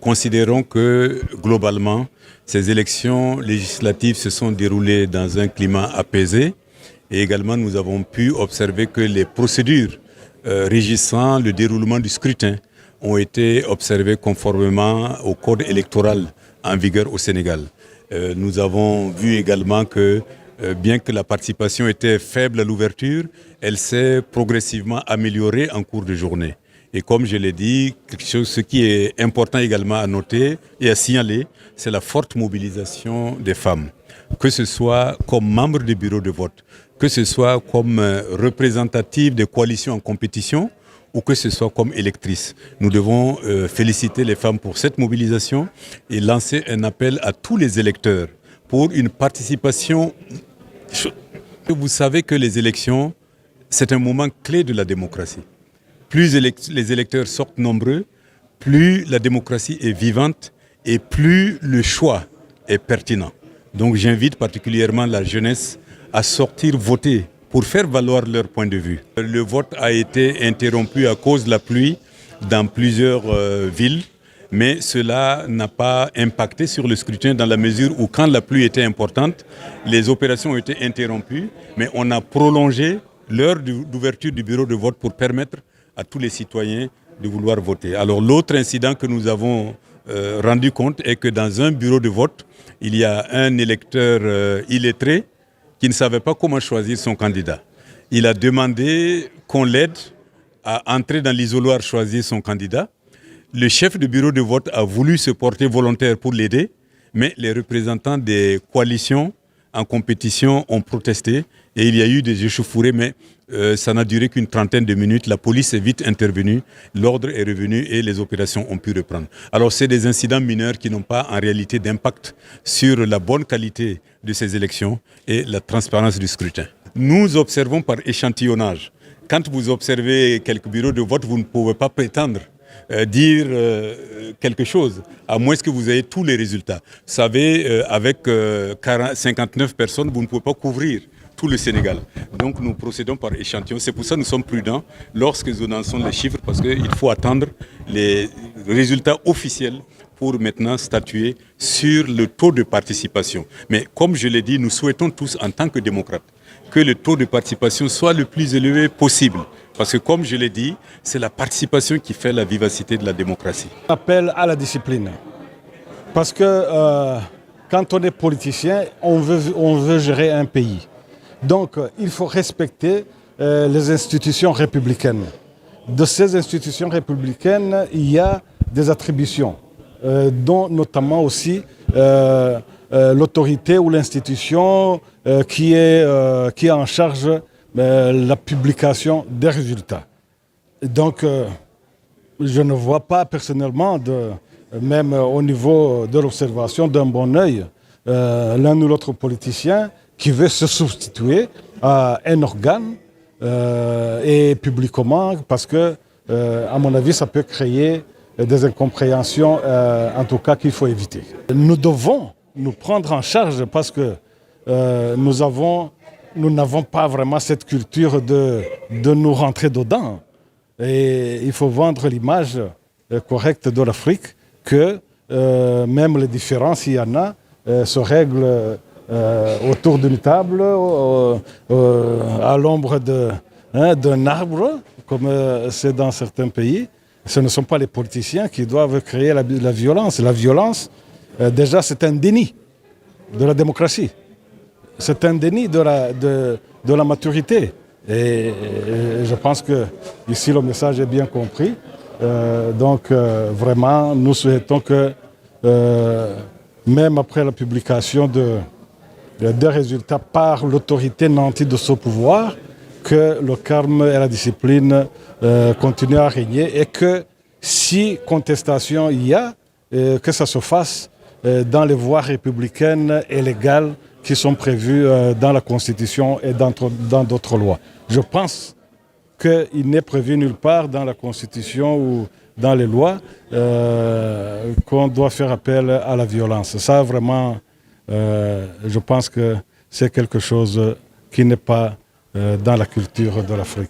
considérons que globalement, ces élections législatives se sont déroulées dans un climat apaisé et également nous avons pu observer que les procédures régissant le déroulement du scrutin ont été observées conformément au code électoral en vigueur au Sénégal. Nous avons vu également que bien que la participation était faible à l'ouverture, elle s'est progressivement améliorée en cours de journée. Et comme je l'ai dit, ce qui est important également à noter et à signaler, c'est la forte mobilisation des femmes. Que ce soit comme membres du bureau de vote, que ce soit comme représentatives des coalitions en compétition ou que ce soit comme électrices. Nous devons féliciter les femmes pour cette mobilisation et lancer un appel à tous les électeurs pour une participation. Vous savez que les élections, c'est un moment clé de la démocratie. Plus les électeurs sortent nombreux, plus la démocratie est vivante et plus le choix est pertinent. Donc j'invite particulièrement la jeunesse à sortir voter pour faire valoir leur point de vue. Le vote a été interrompu à cause de la pluie dans plusieurs villes, mais cela n'a pas impacté sur le scrutin dans la mesure où quand la pluie était importante, les opérations ont été interrompues, mais on a prolongé l'heure d'ouverture du bureau de vote pour permettre à tous les citoyens de vouloir voter. Alors l'autre incident que nous avons rendu compte est que dans un bureau de vote, il y a un électeur illettré qui ne savait pas comment choisir son candidat. Il a demandé qu'on l'aide à entrer dans l'isoloir choisir son candidat. Le chef du bureau de vote a voulu se porter volontaire pour l'aider, mais les représentants des coalitions en compétition ont protesté et il y a eu des échauffourées, mais ça n'a duré qu'une trentaine de minutes. La police est vite intervenue, l'ordre est revenu et les opérations ont pu reprendre. Alors c'est des incidents mineurs qui n'ont pas en réalité d'impact sur la bonne qualité de ces élections et la transparence du scrutin. Nous observons par échantillonnage. Quand vous observez quelques bureaux de vote, vous ne pouvez pas prétendre dire quelque chose, à moins que vous ayez tous les résultats. Vous savez, avec 59 personnes, vous ne pouvez pas couvrir tout le Sénégal. Donc nous procédons par échantillon. C'est pour ça que nous sommes prudents lorsque nous annonçons les chiffres, parce qu'il faut attendre les résultats officiels pour maintenant statuer sur le taux de participation. Mais comme je l'ai dit, nous souhaitons tous, en tant que démocrates, que le taux de participation soit le plus élevé possible. Parce que comme je l'ai dit, c'est la participation qui fait la vivacité de la démocratie. Appel à la discipline. Parce que quand on est politicien, on veut gérer un pays. Donc il faut respecter les institutions républicaines. De ces institutions républicaines, il y a des attributions, dont notamment aussi l'autorité ou l'institution qui est en charge la publication des résultats. Donc, je ne vois pas personnellement, même au niveau de l'observation d'un bon œil, l'un ou l'autre politicien qui veut se substituer à un organe et publiquement, parce que, à mon avis, ça peut créer des incompréhensions, en tout cas, qu'il faut éviter. Nous devons nous prendre en charge parce que nous n'avons pas vraiment cette culture de nous rentrer dedans. Et il faut vendre l'image correcte de l'Afrique que même les différences, s'il y en a, se règlent autour d'une table, à l'ombre d'un arbre, comme c'est dans certains pays. Ce ne sont pas les politiciens qui doivent créer la violence. La violence, déjà, c'est un déni de la démocratie. C'est un déni de la maturité. Et je pense que ici le message est bien compris. Donc vraiment, nous souhaitons que même après la publication des résultats par l'autorité nantie de ce pouvoir, que le calme et la discipline continuent à régner et que si contestation il y a, que ça se fasse dans les voies républicaines et légales qui sont prévues dans la Constitution et dans d'autres lois. Je pense qu'il n'est prévu nulle part dans la Constitution ou dans les lois qu'on doit faire appel à la violence. Ça, vraiment, je pense que c'est quelque chose qui n'est pas dans la culture de l'Afrique.